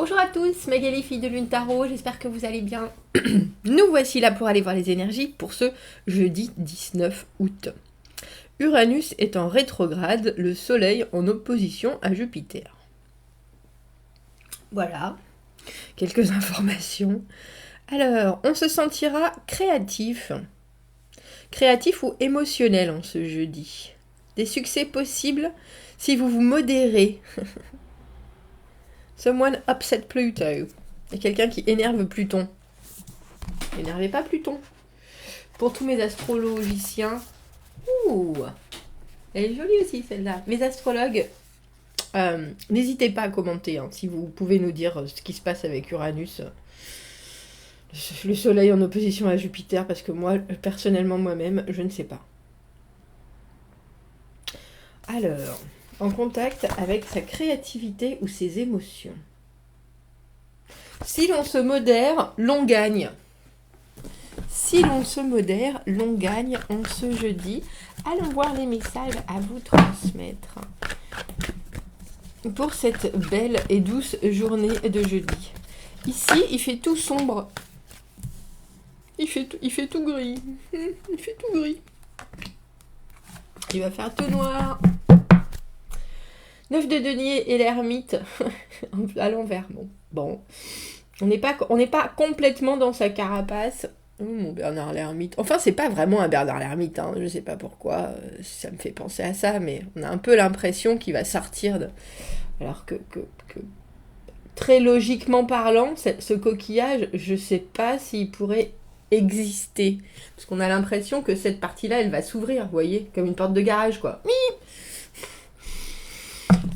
Bonjour à tous, Magali, fille de Lune Tarot, j'espère que vous allez bien. Nous voici là pour aller voir les énergies pour ce jeudi 19 août. Uranus est en rétrograde, le Soleil en opposition à Jupiter. Voilà, quelques informations. Alors, on se sentira créatif ou émotionnel en ce jeudi. Des succès possibles si vous vous modérez. Someone upset Pluto. Il y a quelqu'un qui énerve Pluton. N'énervez pas Pluton. Pour tous mes astrologiciens. Ouh, elle est jolie aussi celle-là. Mes astrologues, n'hésitez pas à commenter si vous pouvez nous dire ce qui se passe avec Uranus. Le Soleil en opposition à Jupiter, parce que moi, personnellement, moi-même, je ne sais pas. Alors, en contact avec sa créativité ou ses émotions. Si l'on se modère, l'on gagne. Si l'on se modère, l'on gagne en ce jeudi. Allons voir les messages à vous transmettre pour cette belle et douce journée de jeudi. Ici, il fait tout sombre. Il fait tout gris. Il fait tout gris. Il va faire tout noir. 9 de denier et l'ermite à l'envers. Bon. On n'est pas complètement dans sa carapace. Mon Bernard l'ermite. Enfin, c'est pas vraiment un Bernard l'ermite. Je sais pas pourquoi. Ça me fait penser à ça, mais on a un peu l'impression qu'il va sortir de... Alors que très logiquement parlant, ce coquillage, je sais pas s'il pourrait exister. Parce qu'on a l'impression que cette partie-là, elle va s'ouvrir, vous voyez, comme une porte de garage, quoi.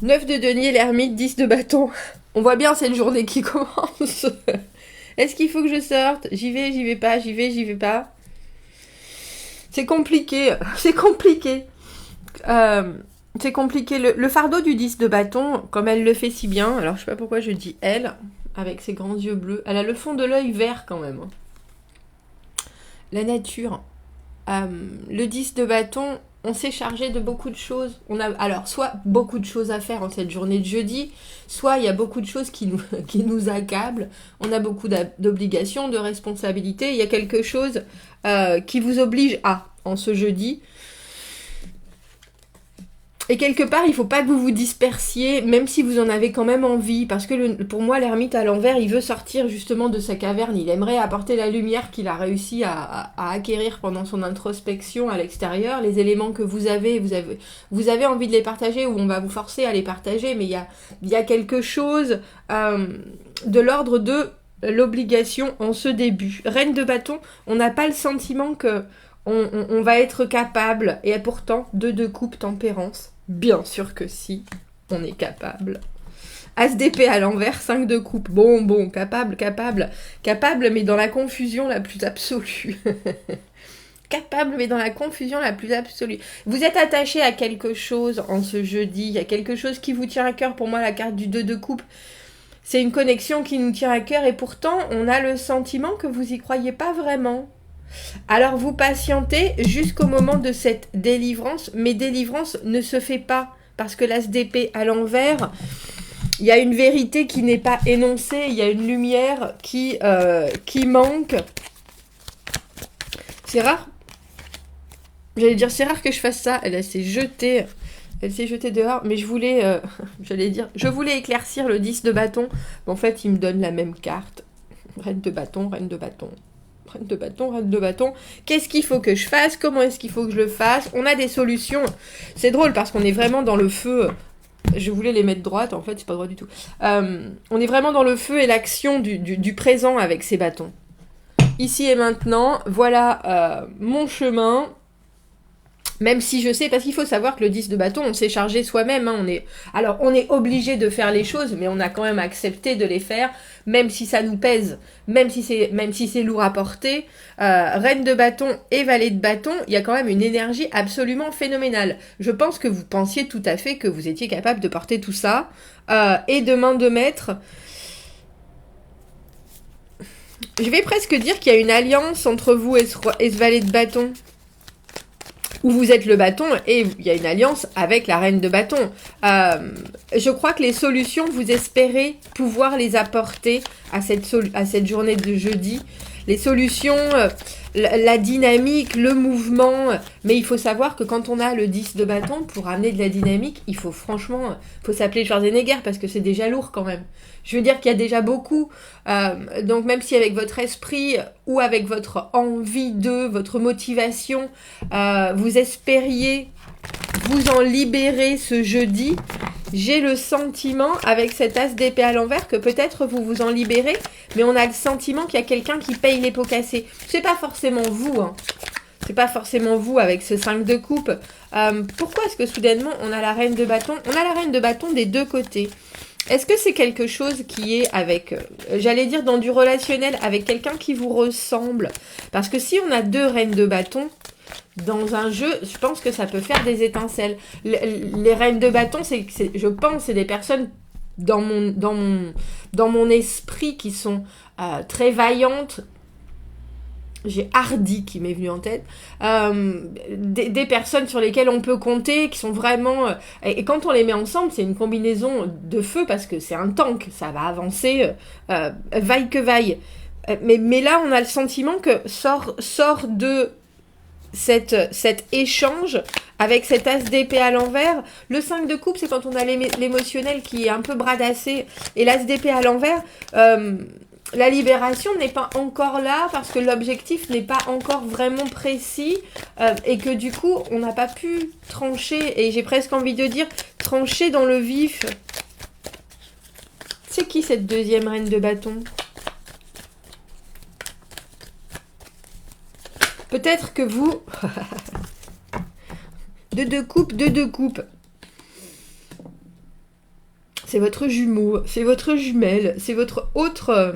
9 de denier, l'ermite, 10 de bâton. On voit bien cette journée qui commence. Est-ce qu'il faut que je sorte? J'y vais pas, j'y vais pas. C'est compliqué. C'est compliqué. Le fardeau du 10 de bâton, comme elle le fait si bien, alors je sais pas pourquoi je dis elle, avec ses grands yeux bleus, elle a le fond de l'œil vert quand même. La nature. Le 10 de bâton, on s'est chargé de beaucoup de choses. On a alors soit beaucoup de choses à faire en cette journée de jeudi, soit il y a beaucoup de choses qui nous accablent. On a beaucoup d'obligations, de responsabilités. Il y a quelque chose qui vous oblige en ce jeudi. Et quelque part, il ne faut pas que vous vous dispersiez, même si vous en avez quand même envie. Parce que pour moi, l'ermite à l'envers, il veut sortir justement de sa caverne. Il aimerait apporter la lumière qu'il a réussi à acquérir pendant son introspection à l'extérieur. Les éléments que vous avez envie de les partager, ou on va vous forcer à les partager. Mais il y a quelque chose de l'ordre de l'obligation en ce début. Reine de bâton, on n'a pas le sentiment que on va être capable. Et pourtant, 2 de coupe, tempérance. Bien sûr que si, on est capable. As d'épée à l'envers, 5 de coupe. Bon, capable, mais dans la confusion la plus absolue. Capable, mais dans la confusion la plus absolue. Vous êtes attaché à quelque chose en ce jeudi. Il y a quelque chose qui vous tient à cœur. Pour moi, la carte du 2 de coupe, c'est une connexion qui nous tient à cœur. Et pourtant, on a le sentiment que vous y croyez pas vraiment. Alors vous patientez jusqu'au moment de cette délivrance, mais délivrance ne se fait pas, parce que l'as d'épée à l'envers, il y a une vérité qui n'est pas énoncée, il y a une lumière qui manque. C'est rare. J'allais dire, c'est rare que je fasse ça. Elle s'est jetée dehors, mais je voulais éclaircir le 10 de bâton. En fait, il me donne la même carte. Reine de bâton. Reine de bâton. Qu'est-ce qu'il faut que je fasse? Comment est-ce qu'il faut que je le fasse? On a des solutions. C'est drôle parce qu'on est vraiment dans le feu. Je voulais les mettre droites, en fait, c'est pas droit du tout. On est vraiment dans le feu et l'action du présent avec ces bâtons. Ici et maintenant, voilà mon chemin. Même si je sais, parce qu'il faut savoir que le 10 de bâton, on s'est chargé soi-même. On est obligé de faire les choses, mais on a quand même accepté de les faire, même si ça nous pèse, même si c'est lourd à porter. Reine de bâton et valet de bâton, il y a quand même une énergie absolument phénoménale. Je pense que vous pensiez tout à fait que vous étiez capable de porter tout ça. Et de main de maître, je vais presque dire qu'il y a une alliance entre vous et ce valet de bâton. où vous êtes le bâton et il y a une alliance avec la reine de bâton. Je crois que les solutions, vous espérez pouvoir les apporter à cette journée de jeudi. Les solutions, la dynamique, le mouvement. Mais il faut savoir que quand on a le 10 de bâton, pour amener de la dynamique, il faut franchement, faut s'appeler Schwarzenegger parce que c'est déjà lourd quand même. Je veux dire qu'il y a déjà beaucoup. Donc même si avec votre esprit ou avec votre envie votre motivation, vous espériez vous en libérer ce jeudi, j'ai le sentiment, avec cet as d'épée à l'envers, que peut-être vous vous en libérez, mais on a le sentiment qu'il y a quelqu'un qui paye les pots cassés. C'est pas forcément vous, hein. C'est pas forcément vous avec ce 5 de coupe. Pourquoi est-ce que soudainement on a la reine de bâton? On a la reine de bâton des deux côtés. Est-ce que c'est quelque chose qui est avec, j'allais dire dans du relationnel, avec quelqu'un qui vous ressemble? Parce que si on a deux reines de bâton dans un jeu, je pense que ça peut faire des étincelles. Les reines de bâton, je pense, c'est des personnes dans mon esprit qui sont très vaillantes. J'ai Hardy qui m'est venu en tête. Des personnes sur lesquelles on peut compter, qui sont vraiment... et quand on les met ensemble, c'est une combinaison de feu parce que c'est un tank. Ça va avancer vaille que vaille. Mais là, on a le sentiment que sort de cet échange avec cet as d'épée à l'envers. Le 5 de coupe, c'est quand on a l'émotionnel qui est un peu bradassé. Et l'as d'épée à l'envers... la libération n'est pas encore là parce que l'objectif n'est pas encore vraiment précis et que du coup, on n'a pas pu trancher, et j'ai presque envie de dire trancher dans le vif. C'est qui cette deuxième reine de bâton? Peut-être que vous... deux coupes. C'est votre jumeau, c'est votre jumelle, c'est votre autre...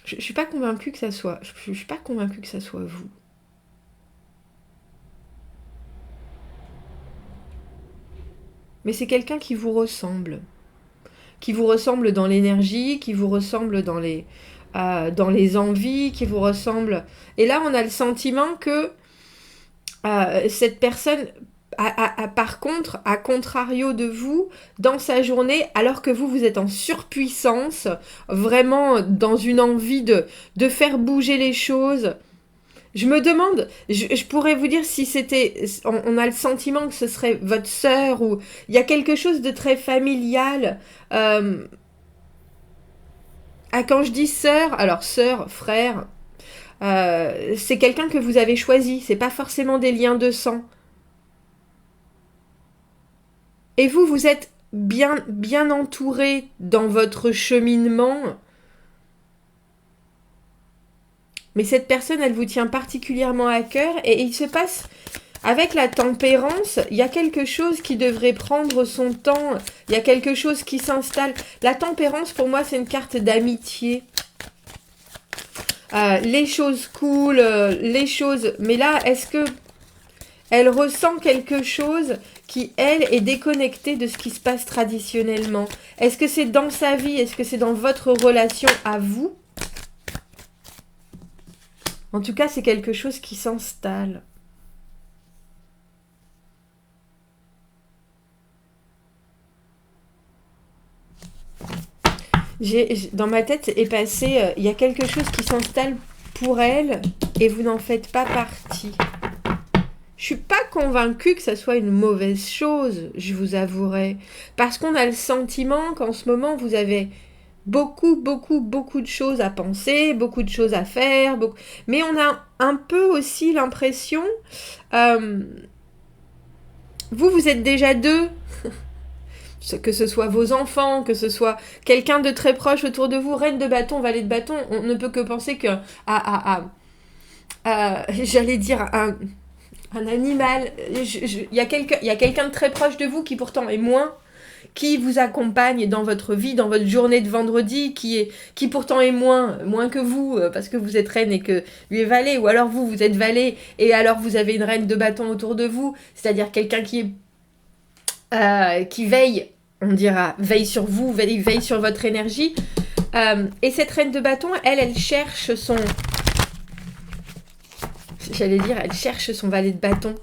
Je suis pas convaincue que ça soit... Je suis pas convaincue que ça soit vous. Mais c'est quelqu'un qui vous ressemble. Qui vous ressemble dans l'énergie, qui vous ressemble dans les envies, qui vous ressemble... Et là, on a le sentiment que cette personne... par contre, à contrario de vous, dans sa journée, alors que vous êtes en surpuissance, vraiment dans une envie de faire bouger les choses. Je me demande, je pourrais vous dire si c'était, on a le sentiment que ce serait votre sœur, ou il y a quelque chose de très familial. Quand je dis sœur, alors sœur, frère, c'est quelqu'un que vous avez choisi, c'est pas forcément des liens de sang. Et vous êtes bien entouré dans votre cheminement. Mais cette personne, elle vous tient particulièrement à cœur. Et il se passe, avec la tempérance, il y a quelque chose qui devrait prendre son temps. Il y a quelque chose qui s'installe. La tempérance, pour moi, c'est une carte d'amitié. Les choses cool, les choses... Mais là, est-ce que elle ressent quelque chose qui, elle, est déconnectée de ce qui se passe traditionnellement? Est-ce que c'est dans sa vie? Est-ce que c'est dans votre relation à vous? En tout cas, c'est quelque chose qui s'installe. Dans ma tête est passé, il y a quelque chose qui s'installe pour elle et vous n'en faites pas partie. Je suis pas convaincue que ça soit une mauvaise chose, je vous avouerai. Parce qu'on a le sentiment qu'en ce moment, vous avez beaucoup de choses à penser, beaucoup de choses à faire. Mais on a un peu aussi l'impression... vous êtes déjà deux. Que ce soit vos enfants, que ce soit quelqu'un de très proche autour de vous, reine de bâton, valet de bâton, on ne peut que penser que... j'allais dire... Un animal, il y a quelqu'un de très proche de vous qui pourtant est moins, qui vous accompagne dans votre vie, dans votre journée de vendredi, qui pourtant est moins que vous, parce que vous êtes reine et que lui est valet, ou alors vous êtes valet, et alors vous avez une reine de bâton autour de vous, c'est-à-dire quelqu'un qui veille, on dira, veille sur vous, veille sur votre énergie. Et cette reine de bâton, elle cherche son... J'allais dire, elle cherche son valet de bâton.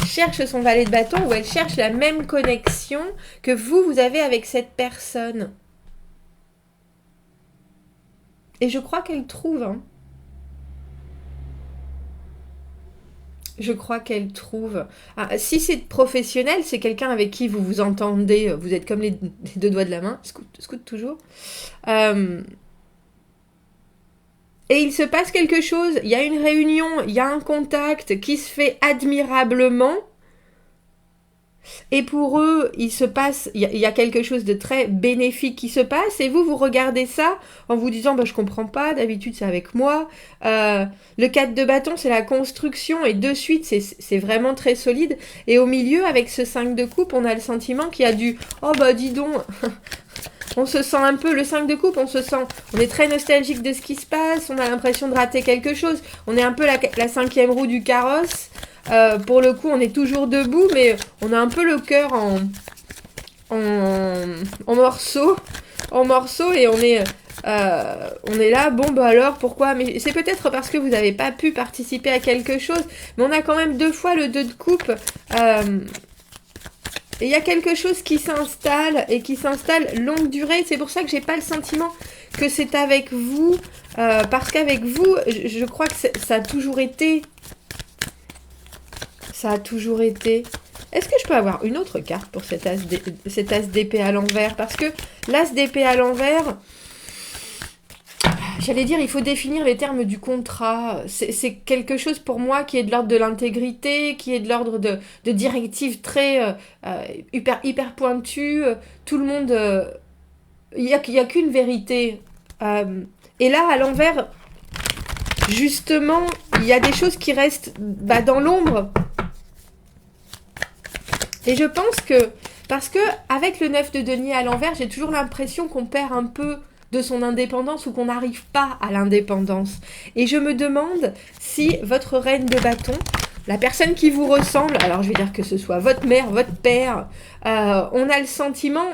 Elle cherche son valet de bâton ou elle cherche la même connexion que vous avez avec cette personne. Et je crois qu'elle trouve, hein. Je crois qu'elle trouve. Ah, si c'est professionnel, c'est quelqu'un avec qui vous vous entendez, vous êtes comme les deux doigts de la main, scout toujours. Et il se passe quelque chose, il y a une réunion, il y a un contact qui se fait admirablement. Et pour eux, il y a quelque chose de très bénéfique qui se passe. Et vous regardez ça en vous disant, bah, je comprends pas, d'habitude c'est avec moi. Le 4 de bâton, c'est la construction. Et de suite, c'est vraiment très solide. Et au milieu, avec ce 5 de coupe, on a le sentiment qu'il y a du, oh bah dis donc, on se sent un peu, le 5 de coupe, on est très nostalgique de ce qui se passe. On a l'impression de rater quelque chose. On est un peu la cinquième roue du carrosse. Pour le coup, on est toujours debout, mais on a un peu le cœur en morceaux, et on est là. Bon, bah alors, pourquoi? Mais c'est peut-être parce que vous n'avez pas pu participer à quelque chose. Mais on a quand même 2 fois le 2 de coupe. Il y a quelque chose qui s'installe et qui s'installe longue durée. C'est pour ça que j'ai pas le sentiment que c'est avec vous, parce qu'avec vous, je crois que ça a toujours été. Ça a toujours été. Est-ce que je peux avoir une autre carte pour cet as d'épée à l'envers? Parce que l'as d'épée à l'envers, j'allais dire, il faut définir les termes du contrat. C'est quelque chose pour moi qui est de l'ordre de l'intégrité, qui est de l'ordre de directives très hyper pointues. Tout le monde... Il n'y a qu'une vérité. Et là, à l'envers, justement, il y a des choses qui restent dans l'ombre. Et je pense que, parce que avec le 9 de denier à l'envers, j'ai toujours l'impression qu'on perd un peu de son indépendance ou qu'on n'arrive pas à l'indépendance. Et je me demande si votre reine de bâton, la personne qui vous ressemble, alors je vais dire que ce soit votre mère, votre père, on a le sentiment,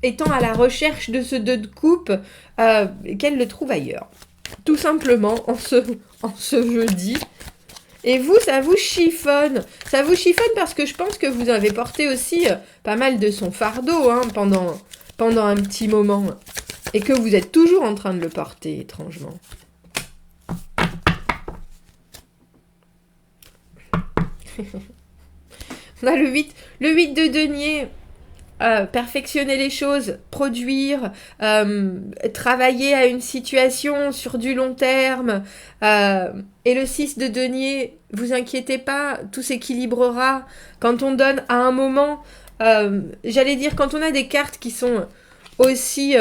étant à la recherche de ce 2 de coupe, qu'elle le trouve ailleurs. Tout simplement, en ce jeudi. Et vous, ça vous chiffonne. Ça vous chiffonne parce que je pense que vous avez porté aussi pas mal de son fardeau pendant un petit moment. Et que vous êtes toujours en train de le porter, étrangement. On a le 8 de denier. Perfectionner les choses, produire, travailler à une situation sur du long terme. Et le 6 de denier, vous inquiétez pas, tout s'équilibrera. Quand on donne à un moment, j'allais dire, quand on a des cartes qui sont aussi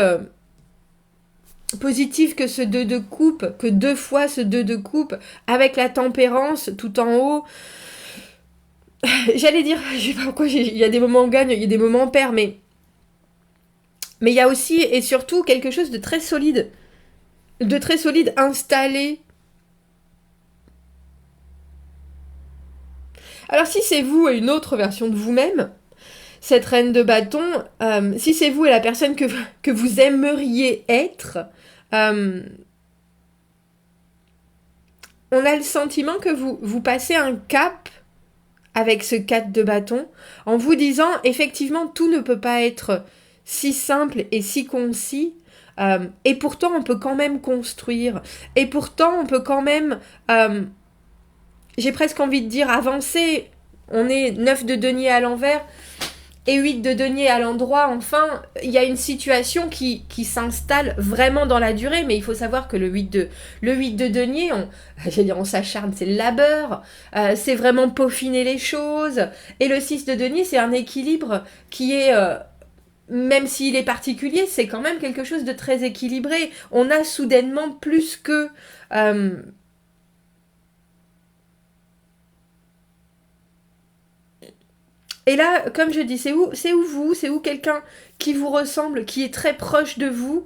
positives que ce 2 de coupe, que 2 fois ce 2 de coupe, avec la tempérance tout en haut, j'allais dire, je sais pas pourquoi, il y a des moments on gagne, il y a des moments on perd, mais il y a aussi et surtout quelque chose de très solide installé. Alors si c'est vous et une autre version de vous-même, cette reine de bâton, si c'est vous et la personne que vous aimeriez être, on a le sentiment que vous passez un cap avec ce 4 de bâton, en vous disant, effectivement, tout ne peut pas être si simple et si concis, et pourtant, on peut quand même construire, et pourtant, on peut quand même, j'ai presque envie de dire, avancer. On est 9 de denier à l'envers, et 8 de denier à l'endroit. Enfin, il y a une situation qui s'installe vraiment dans la durée, mais il faut savoir que le 8 de denier, on s'acharne, c'est le labeur, c'est vraiment peaufiner les choses. Et le 6 de denier, c'est un équilibre qui est, même s'il est particulier, c'est quand même quelque chose de très équilibré. On a soudainement plus que... Et là, comme je dis, c'est où quelqu'un qui vous ressemble, qui est très proche de vous,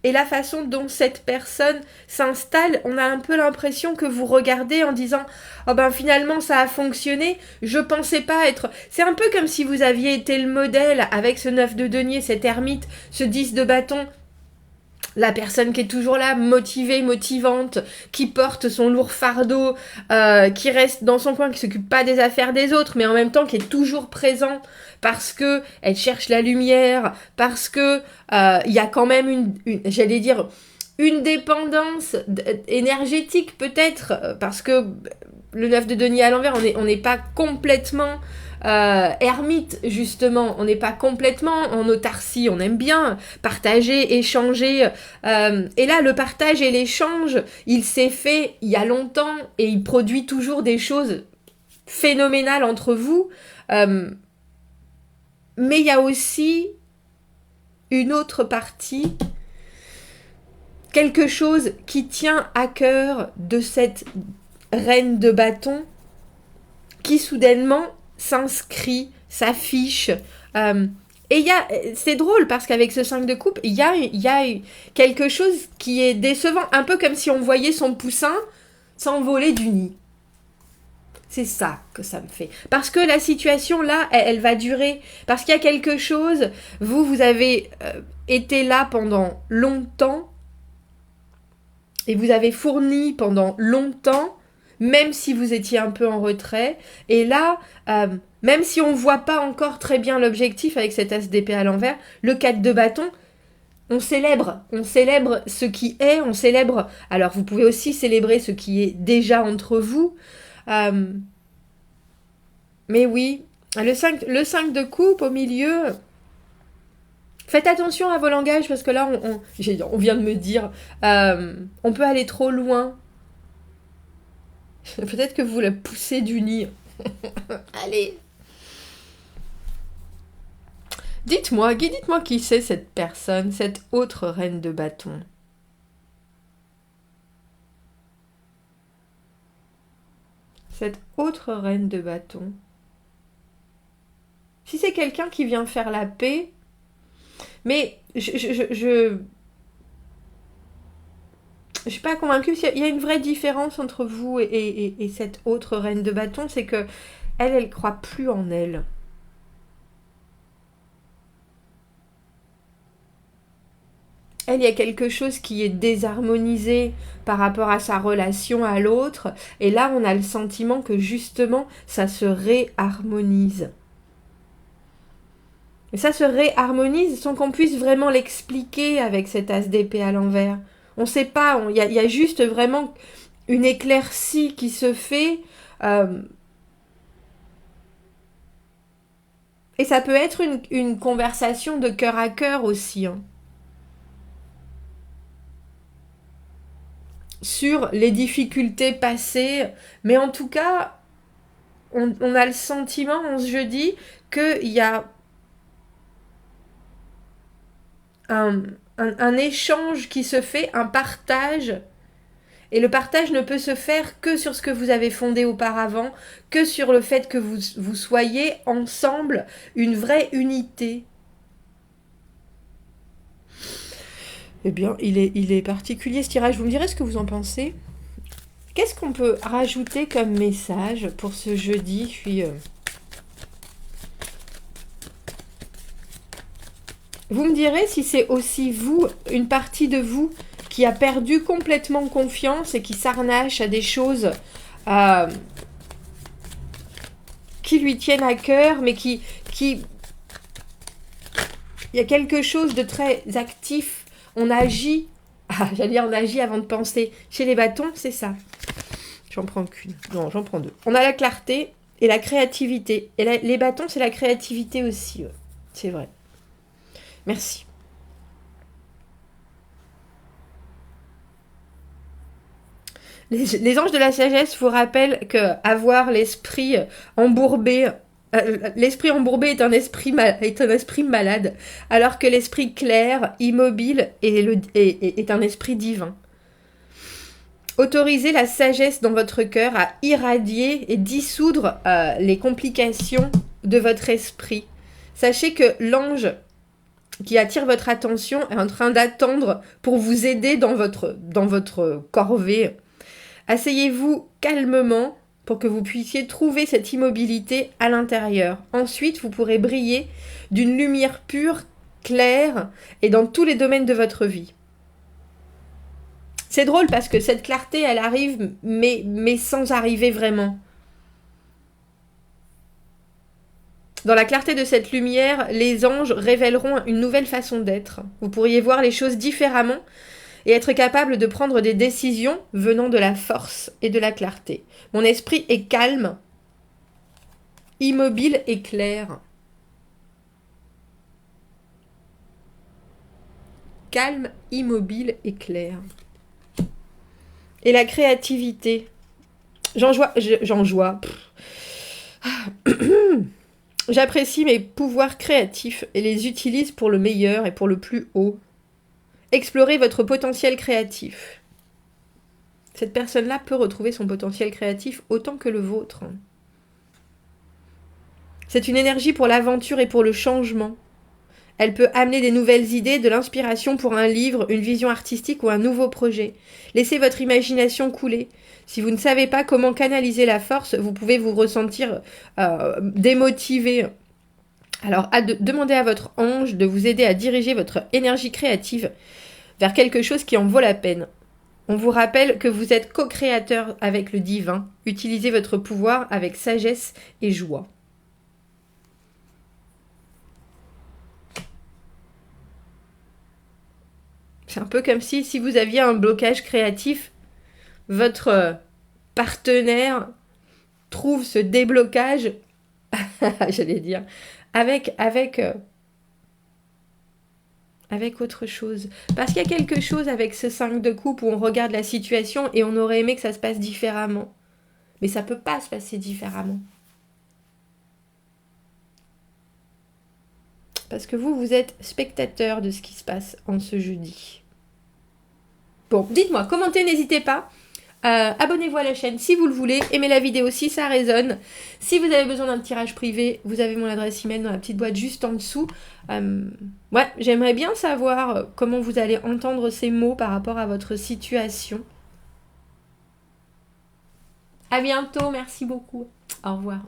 et la façon dont cette personne s'installe, on a un peu l'impression que vous regardez en disant « Oh ben finalement ça a fonctionné, je pensais pas être... » C'est un peu comme si vous aviez été le modèle avec ce 9 de denier, cet ermite, ce 10 de bâton, la personne qui est toujours là, motivée, motivante, qui porte son lourd fardeau, qui reste dans son coin, qui s'occupe pas des affaires des autres, mais en même temps qui est toujours présent parce que elle cherche la lumière, parce que y a quand même j'allais dire, une dépendance énergétique peut-être, parce que le 9 de denier à l'envers, on n'est pas complètement ermite, justement, on n'est pas complètement en autarcie, on aime bien partager, échanger, et là le partage et l'échange, il s'est fait il y a longtemps et il produit toujours des choses phénoménales entre vous, mais il y a aussi une autre partie, quelque chose qui tient à cœur de cette reine de bâton qui soudainement s'inscrit, s'affiche. Et c'est drôle parce qu'avec ce 5 de coupe, il y a quelque chose qui est décevant, un peu comme si on voyait son poussin s'envoler du nid. C'est ça que ça me fait. Parce que la situation là, elle va durer. Parce qu'il y a quelque chose, vous avez été là pendant longtemps et vous avez fourni pendant longtemps, même si vous étiez un peu en retrait. Et là, même si on ne voit pas encore très bien l'objectif avec cet as d'épée à l'envers, le 4 de bâton, on célèbre ce qui est, on célèbre... Alors, vous pouvez aussi célébrer ce qui est déjà entre vous. Mais oui, le 5 de coupe au milieu... Faites attention à vos langages, parce que là, on vient de me dire, on peut aller trop loin. Peut-être que vous la poussez du nid. Allez. Dites-moi qui c'est cette personne, cette autre reine de bâton. Cette autre reine de bâton. Si c'est quelqu'un qui vient faire la paix, mais je suis pas convaincue. Il y a une vraie différence entre vous et cette autre reine de bâton, c'est que elle croit plus en elle. Elle, il y a quelque chose qui est désharmonisé par rapport à sa relation à l'autre, et là on a le sentiment que justement ça se réharmonise. Et ça se réharmonise sans qu'on puisse vraiment l'expliquer avec cet as d'épée à l'envers. On ne sait pas, il y a juste vraiment une éclaircie qui se fait. Et ça peut être une conversation de cœur à cœur aussi. Sur les difficultés passées. Mais en tout cas, on a le sentiment, en ce jeudi, qu'il y a un échange qui se fait, un partage, et le partage ne peut se faire que sur ce que vous avez fondé auparavant, que sur le fait que vous soyez ensemble une vraie unité. Eh bien, il est particulier ce tirage, vous me direz ce que vous en pensez. Qu'est-ce qu'on peut rajouter comme message pour ce jeudi? Vous me direz si c'est aussi vous, une partie de vous, qui a perdu complètement confiance et qui s'arnache à des choses qui lui tiennent à cœur, mais qui... Il y a quelque chose de très actif. On agit. J'allais dire on agit avant de penser. Chez les bâtons, c'est ça. J'en prends qu'une. Non, j'en prends deux. On a la clarté et la créativité. Et les bâtons, c'est la créativité aussi. C'est vrai. Merci. Les anges de la sagesse vous rappellent que avoir l'esprit embourbé est un esprit malade, alors que l'esprit clair, immobile, est un esprit divin. Autorisez la sagesse dans votre cœur à irradier et dissoudre les complications de votre esprit. Sachez que l'ange qui attire votre attention est en train d'attendre pour vous aider dans votre corvée. Asseyez-vous calmement pour que vous puissiez trouver cette immobilité à l'intérieur. Ensuite, vous pourrez briller d'une lumière pure, claire et dans tous les domaines de votre vie. C'est drôle parce que cette clarté, elle arrive, mais sans arriver vraiment. Dans la clarté de cette lumière, les anges révéleront une nouvelle façon d'être. Vous pourriez voir les choses différemment et être capable de prendre des décisions venant de la force et de la clarté. Mon esprit est calme, immobile et clair. Calme, immobile et clair. Et la créativité. J'apprécie mes pouvoirs créatifs et les utilise pour le meilleur et pour le plus haut. Explorez votre potentiel créatif. Cette personne-là peut retrouver son potentiel créatif autant que le vôtre. C'est une énergie pour l'aventure et pour le changement. Elle peut amener des nouvelles idées, de l'inspiration pour un livre, une vision artistique ou un nouveau projet. Laissez votre imagination couler. Si vous ne savez pas comment canaliser la force, vous pouvez vous ressentir démotivé. Alors, demandez à votre ange de vous aider à diriger votre énergie créative vers quelque chose qui en vaut la peine. On vous rappelle que vous êtes co-créateur avec le divin. Utilisez votre pouvoir avec sagesse et joie. C'est un peu comme si vous aviez un blocage créatif, votre partenaire trouve ce déblocage, j'allais dire, avec autre chose. Parce qu'il y a quelque chose avec ce 5 de coupe où on regarde la situation et on aurait aimé que ça se passe différemment. Mais ça peut pas se passer différemment. Parce que vous êtes spectateur de ce qui se passe en ce jeudi. Bon, dites-moi, commentez, n'hésitez pas. Abonnez-vous à la chaîne si vous le voulez. Aimez la vidéo si ça résonne. Si vous avez besoin d'un tirage privé, vous avez mon adresse email dans la petite boîte juste en dessous. Ouais, j'aimerais bien savoir comment vous allez entendre ces mots par rapport à votre situation. À bientôt, merci beaucoup. Au revoir.